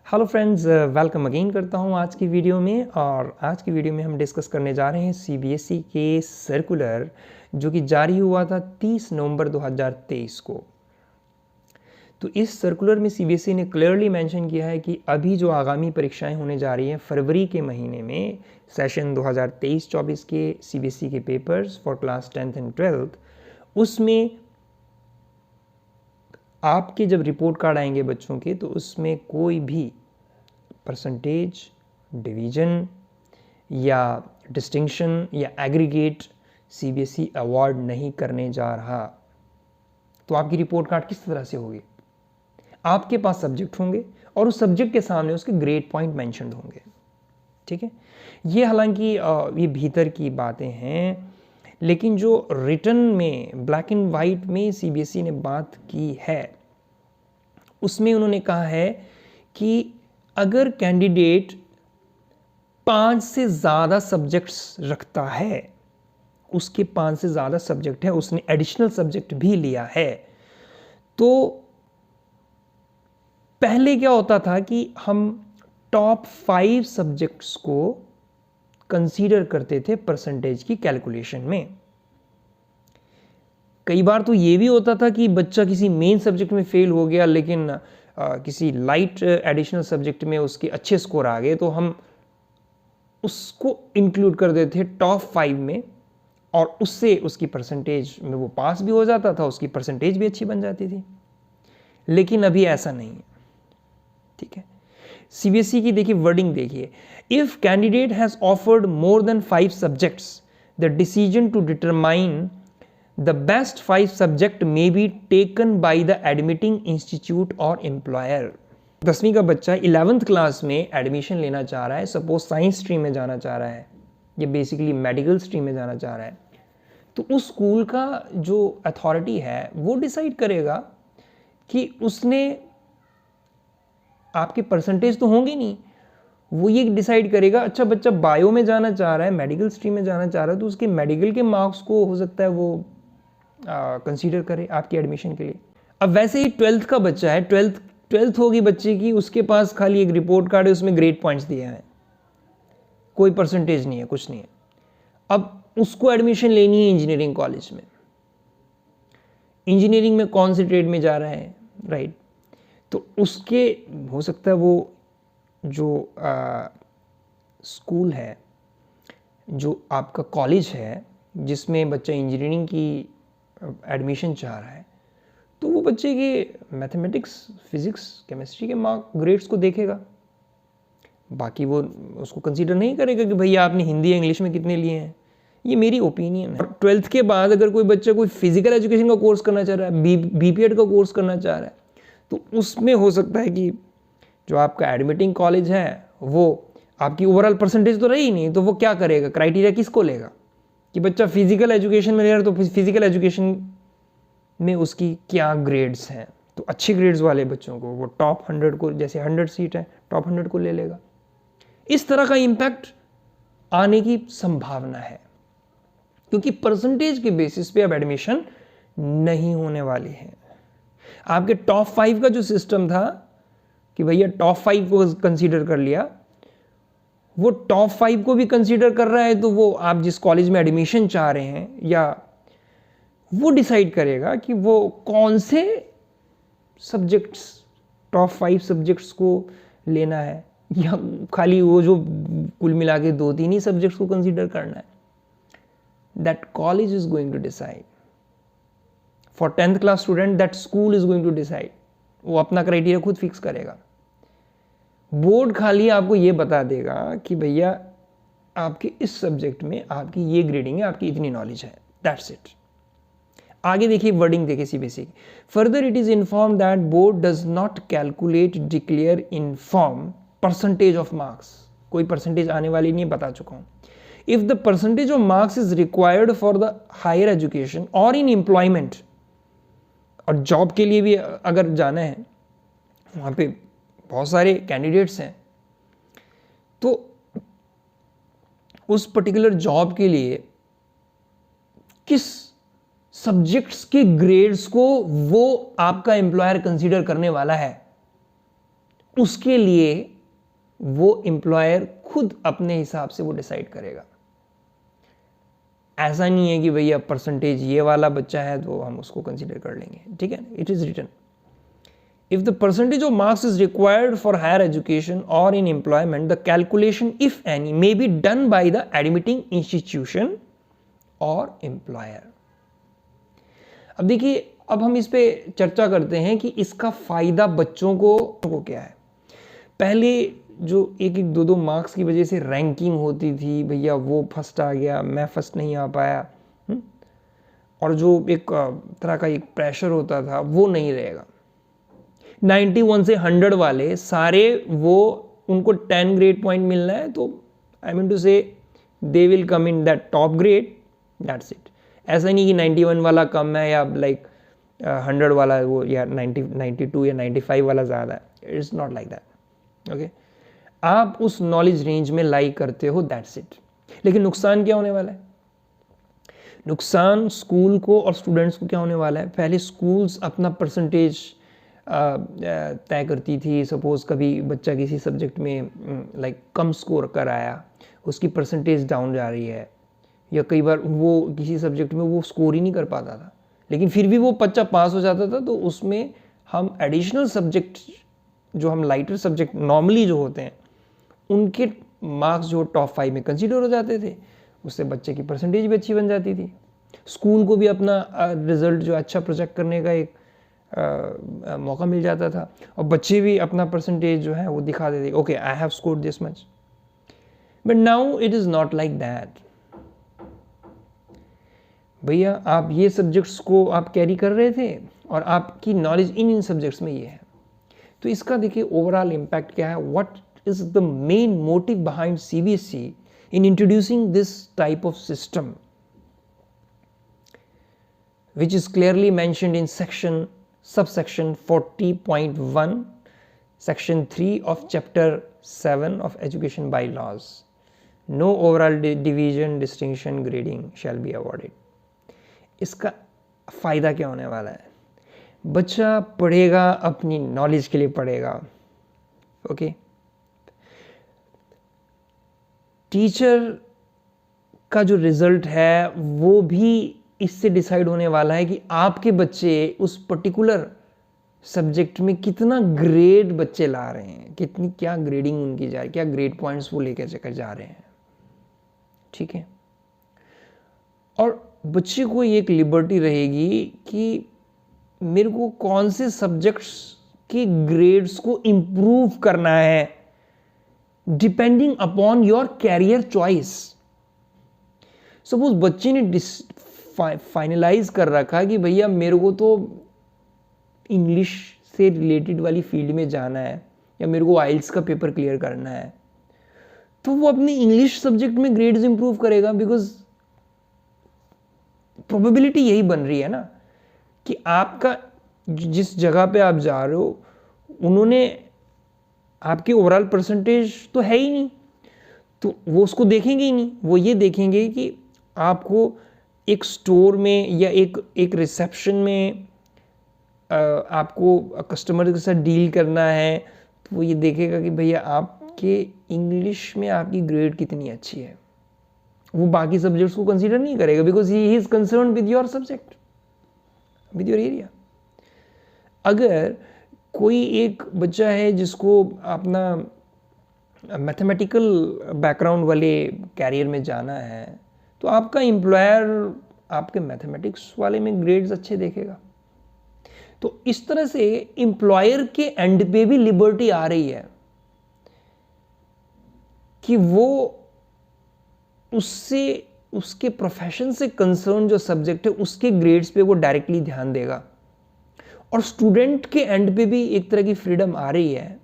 Hello friends, welcome again करता हूं आज की वीडियो में। और आज की वीडियो में हम डिस्कस करने जा रहे हैं सीबीएसई के सर्कुलर जो कि जारी हुआ था 30 नवंबर 2023 को। तो इस सर्कुलर में सीबीएसई ने क्लियरली मेंशन किया है कि अभी जो आगामी परीक्षाएं होने जा रही हैं फरवरी के महीने में, सेशन 2023-24 के सीबीएसई के papers for class 10th and 12th, उसमें आपके जब रिपोर्ट कार्ड आएंगे बच्चों के, तो उसमें कोई भी परसेंटेज, डिवीजन या डिस्टिंक्शन या एग्रीगेट सीबीएसई अवार्ड नहीं करने जा रहा। तो आपकी रिपोर्ट कार्ड किस तरह से होगी? आपके पास सब्जेक्ट होंगे और उस सब्जेक्ट के सामने उसके ग्रेड पॉइंट मेंशन्ड होंगे। ठीक है, ये हालांकि ये भीतर की बातें हैं, लेकिन जो रिटन में ब्लैक एंड वाइट में सीबीएसई ने बात की है उसमें उन्होंने कहा है कि अगर कैंडिडेट 5 से ज़्यादा सब्जेक्ट्स रखता है, उसके 5 से ज़्यादा सब्जेक्ट है, उसने एडिशनल सब्जेक्ट भी लिया है, तो पहले क्या होता था कि हम टॉप 5 सब्जेक्ट्स को कंसीडर करते थे परसेंटेज की कैलकुलेशन में। कई बार तो ये भी होता था कि बच्चा किसी मेन सब्जेक्ट में फेल हो गया लेकिन किसी लाइट एडिशनल सब्जेक्ट में उसके अच्छे स्कोर आ गए, तो हम उसको इंक्लूड कर देते थे टॉप 5 में और उससे उसकी परसेंटेज में वो पास भी हो जाता था, उसकी परसेंटेज भी अच्छी बन जाती थी। लेकिन अभी ऐसा नहीं है। ठीक है, सीबीएसई की देखिए वर्डिंग देखिए, if candidate has offered more than 5 subjects, the decision to determine the best 5 subject may be taken by the admitting institute or employer। 10वीं का बच्चा 11th क्लास में एडमिशन लेना चाह रहा है, सपोज साइंस स्ट्रीम में जाना चाह रहा है या बेसिकली मेडिकल स्ट्रीम में जाना चाह रहा है, तो उस स्कूल का जो अथॉरिटी है वो डिसाइड करेगा कि उसने, आपके परसेंटेज तो होंगे नहीं, वो ये डिसाइड करेगा अच्छा बच्चा बायो में जाना चाह रहा है, मेडिकल स्ट्रीम में जाना चाह रहा है, तो उसके मेडिकल के मार्क्स को हो सकता है वो कंसीडर करें आपकी एडमिशन के लिए। अब वैसे ही 12th का बच्चा है, 12th होगी बच्चे की, उसके पास खाली एक रिपोर्ट कार्ड है, उसमें ग्रेड पॉइंट्स दिए हैं, कोई परसेंटेज नहीं है, कुछ नहीं है। अब उसको एडमिशन लेनी है इंजीनियरिंग कॉलेज में। इंजीनियरिंग में कौन से ट्रेड में जा रहा है, राइट? तो उसके हो सकता है वो जो स्कूल है, जो आपका कॉलेज है जिसमें बच्चा इंजीनियरिंग की एडमिशन चाह रहा है, तो वो बच्चे के मैथमेटिक्स, फिजिक्स, केमिस्ट्री के मार्क ग्रेड्स को देखेगा। बाकी वो उसको कंसीडर नहीं करेगा कि भैया आपने हिंदी या इंग्लिश में कितने लिए हैं। ये मेरी ओपिनियन है। 12th के बाद अगर कोई बच्चा कोई फिजिकल एजुकेशन का कोर्स करना चाह रहा है, बीपीएड का कोर्स करना चाह रहा है, तो उसमें हो सकता है कि जो आपका एडमिटिंग कॉलेज है वो आपकी ओवरऑल परसेंटेज तो रही नहीं, तो वो क्या करेगा, क्राइटेरिया किसको लेगा कि बच्चा फिजिकल एजुकेशन में ले रहा है, तो फिजिकल एजुकेशन में उसकी क्या ग्रेड्स हैं। तो अच्छे ग्रेड्स वाले बच्चों को वो टॉप 100 को, जैसे 100 सीट है, टॉप 100 को ले लेगा। इस तरह का इंपैक्ट आने की संभावना है, क्योंकि परसेंटेज के बेसिस पे अब एडमिशन नहीं होने वाली है। आपके टॉप 5 का जो सिस्टम था कि भैया टॉप 5 को कंसीडर कर लिया, वो टॉप 5 को भी कंसीडर कर रहा है, तो वो आप जिस कॉलेज में एडमिशन चाह रहे हैं, या वो डिसाइड करेगा कि वो कौन से सब्जेक्ट्स, टॉप 5 सब्जेक्ट्स को लेना है, या खाली वो जो कुल मिला के 2-3 ही सब्जेक्ट्स को कंसीडर करना है। That college is going to decide. For 10th class student that school is going to decide. वो अपना क्राइटेरिया खुद फिक्स करेगा। बोर्ड खाली आपको ये बता देगा कि भैया आपके इस सब्जेक्ट में आपकी ये ग्रेडिंग है, आपकी इतनी नॉलेज है, दैट्स इट। आगे देखिए वर्डिंग देखिए CBSE. Further it is inform that board does not calculate, declare, inform percentage of marks. कोई परसेंटेज आने वाली नहीं, बता चुका हूं। If the percentage of marks is required for the higher education और इन एम्प्लॉयमेंट, और जॉब के लिए भी अगर जाना है, वहां पे बहुत सारे कैंडिडेट्स हैं, तो उस पर्टिकुलर जॉब के लिए किस सब्जेक्ट्स के ग्रेड्स को वो आपका एम्प्लॉयर कंसीडर करने वाला है, उसके लिए वो एम्प्लॉयर खुद अपने हिसाब से वो डिसाइड करेगा। ऐसा नहीं है कि भैया परसेंटेज ये वाला बच्चा है तो हम उसको कंसीडर कर लेंगे, ठीक है। It is written, if the percentage of marks is required for higher education or in employment, the calculation, if any, may be done by the admitting institution or employer. अब देखिए, अब हम इस पे चर्चा करते हैं कि इसका फायदा बच्चों को क्या है। पहले जो एक एक दो दो मार्क्स की वजह से रैंकिंग होती थी, भैया वो फर्स्ट आ गया, मैं फर्स्ट नहीं आ पाया, और जो एक तरह का एक प्रेशर होता था वो नहीं रहेगा। 91 से 100 वाले सारे वो उनको 10 ग्रेड पॉइंट मिलना है, तो आई मीन टू से they will come in that top grade, that's it. ऐसा नहीं कि 91 वाला कम है या लाइक 100 वाला वो या 92 या 95 वाला ज़्यादा है। It's not like that, okay. आप उस नॉलेज रेंज में लाई करते हो, दैट्स इट। लेकिन नुकसान क्या होने वाला है? नुकसान स्कूल को और स्टूडेंट्स को क्या होने वाला है? पहले स्कूल्स अपना परसेंटेज तय करती थी। सपोज कभी बच्चा किसी सब्जेक्ट में लाइक कम स्कोर कर आया, उसकी परसेंटेज डाउन जा रही है, या कई बार वो किसी सब्जेक्ट में वो स्कोर ही नहीं कर पाता था, लेकिन फिर भी वो बच्चा पास हो जाता था, तो उसमें हम एडिशनल सब्जेक्ट जो हम लाइटर सब्जेक्ट नॉर्मली जो होते हैं उनके मार्क्स जो टॉप 5 में कंसीडर हो जाते थे, उससे बच्चे की परसेंटेज भी अच्छी बन जाती थी। स्कूल को भी अपना रिजल्ट जो अच्छा प्रोजेक्ट करने का एक मौका मिल जाता था, और बच्चे भी अपना परसेंटेज जो है वो दिखा देते, okay I have scored this much. But now it is not like that. भैया आप ये सब्जेक्ट्स को आप कैरी कर रहे थे और आपकी नॉलेज इन सब्जेक्ट्स में ये है, तो इसका देखिए ओवरऑल इम्पैक्ट क्या है। What is the main motive behind CBSE in introducing this type of system, which is clearly mentioned in subsection 40.1 section 3 of chapter 7 of education bylaws. No overall division, distinction, grading shall be awarded. इसका फायदा क्या होने वाला है? बच्चा पढ़ेगा, अपनी knowledge के लिए पढ़ेगा, ओके। टीचर का जो रिजल्ट है वो भी इससे डिसाइड होने वाला है कि आपके बच्चे उस पर्टिकुलर सब्जेक्ट में कितना ग्रेड बच्चे ला रहे हैं, कितनी क्या ग्रेडिंग उनकी जा रही है, क्या ग्रेड पॉइंट्स वो लेकर चकर जा रहे हैं, ठीक है। और बच्चे को ये एक लिबर्टी रहेगी कि मेरे को कौन से सब्जेक्ट्स के ग्रेड्स को इम्प्रूव करना है, depending upon your career choice. Suppose बच्चे ने फाइनलाइज कर रखा कि भैया मेरे को तो इंग्लिश से रिलेटेड वाली फील्ड में जाना है, या मेरे को आइल्स का पेपर क्लियर करना है, तो वो अपने इंग्लिश सब्जेक्ट में ग्रेड्स इंप्रूव करेगा, बिकॉज प्रोबेबिलिटी यही बन रही है ना कि आपका जिस जगह पे आप जा रहे हो उन्होंने आपकी ओवरऑल परसेंटेज तो है ही नहीं, तो वो उसको देखेंगे ही नहीं। वो ये देखेंगे कि आपको एक स्टोर में या एक रिसेप्शन में आपको कस्टमर के साथ डील करना है, तो वो ये देखेगा कि भैया आपके इंग्लिश में आपकी ग्रेड कितनी अच्छी है। वो बाकी सब्जेक्ट्स को कंसीडर नहीं करेगा, because he is concern with your subject, with your area. अगर कोई एक बच्चा है जिसको अपना मैथमेटिकल बैकग्राउंड वाले कैरियर में जाना है, तो आपका एम्प्लॉयर आपके मैथमेटिक्स वाले में ग्रेड्स अच्छे देखेगा। तो इस तरह से एम्प्लॉयर के एंड पे भी लिबर्टी आ रही है कि वो उसके प्रोफेशन से कंसर्न जो सब्जेक्ट है उसके ग्रेड्स पे वो डायरेक्टली ध्यान देगा। और स्टूडेंट के एंड पे भी एक तरह की फ्रीडम आ रही है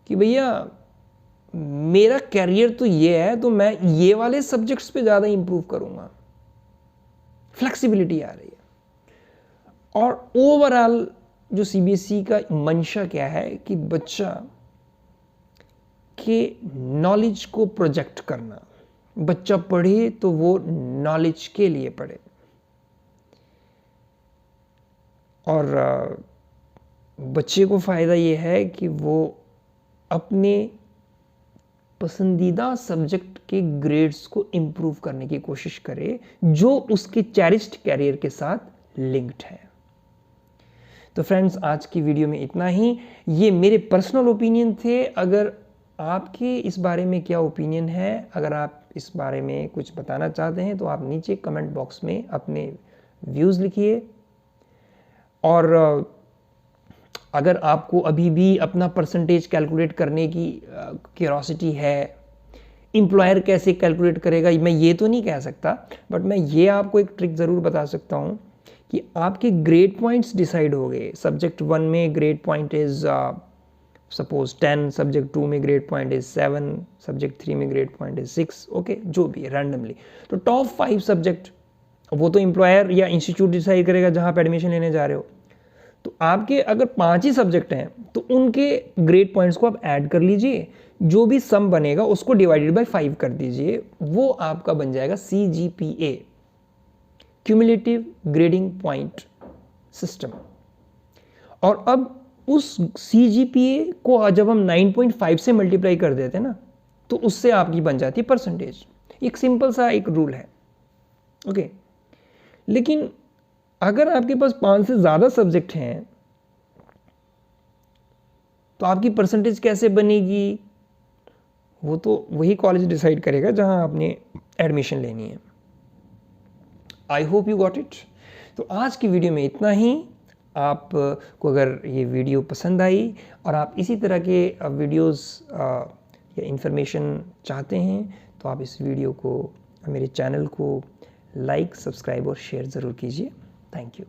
कि भैया मेरा कैरियर तो ये है, तो मैं ये वाले सब्जेक्ट्स पे ज़्यादा इंप्रूव करूंगा। फ्लेक्सिबिलिटी आ रही है। और ओवरऑल जो सीबीएसई का मंशा क्या है कि बच्चा के नॉलेज को प्रोजेक्ट करना। बच्चा पढ़े तो वो नॉलेज के लिए पढ़े। और बच्चे को फ़ायदा ये है कि वो अपने पसंदीदा सब्जेक्ट के ग्रेड्स को इम्प्रूव करने की कोशिश करे जो उसके चेरिश्ड कैरियर के साथ लिंक्ड है। तो फ्रेंड्स, आज की वीडियो में इतना ही। ये मेरे पर्सनल ओपिनियन थे। अगर आपके इस बारे में क्या ओपिनियन है, अगर आप इस बारे में कुछ बताना चाहते हैं तो आप नीचे कमेंट बॉक्स में अपने व्यूज़ लिखिए। और अगर आपको अभी भी अपना परसेंटेज कैलकुलेट करने की क्यूरोसिटी है, एम्प्लॉयर कैसे कैलकुलेट करेगा, मैं ये तो नहीं कह सकता, बट मैं ये आपको एक ट्रिक ज़रूर बता सकता हूँ कि आपके ग्रेड पॉइंट्स डिसाइड हो गए। सब्जेक्ट 1 में grade point is suppose 10, subject 2 में ग्रेड पॉइंट इज़ 7, सब्जेक्ट 3 में ग्रेड पॉइंट इज़ 6, ओके, जो भी है रैंडमली। तो टॉप 5 सब्जेक्ट वो तो एम्प्लॉयर या इंस्टीट्यूट डिसाइड करेगा जहाँ आप एडमिशन लेने जा रहे हो। तो आपके अगर 5 ही सब्जेक्ट हैं तो उनके ग्रेड पॉइंट्स को आप ऐड कर लीजिए, जो भी सम बनेगा उसको डिवाइडेड बाय 5 कर दीजिए, वो आपका बन जाएगा CGPA, cumulative grading point system. और अब उस CGPA को जब हम 9.5 से मल्टीप्लाई कर देते हैं ना, तो उससे आपकी बन जाती है परसेंटेज। एक सिंपल सा एक रूल है, ओके। लेकिन अगर आपके पास 5 से ज़्यादा सब्जेक्ट हैं तो आपकी परसेंटेज कैसे बनेगी, वो तो वही कॉलेज डिसाइड करेगा जहां आपने एडमिशन लेनी है। I hope you got it. तो आज की वीडियो में इतना ही। आपको अगर ये वीडियो पसंद आई और आप इसी तरह के वीडियोस या इन्फॉर्मेशन चाहते हैं तो आप इस वीडियो को, मेरे चैनल को लाइक, सब्सक्राइब और शेयर ज़रूर कीजिए। Thank you.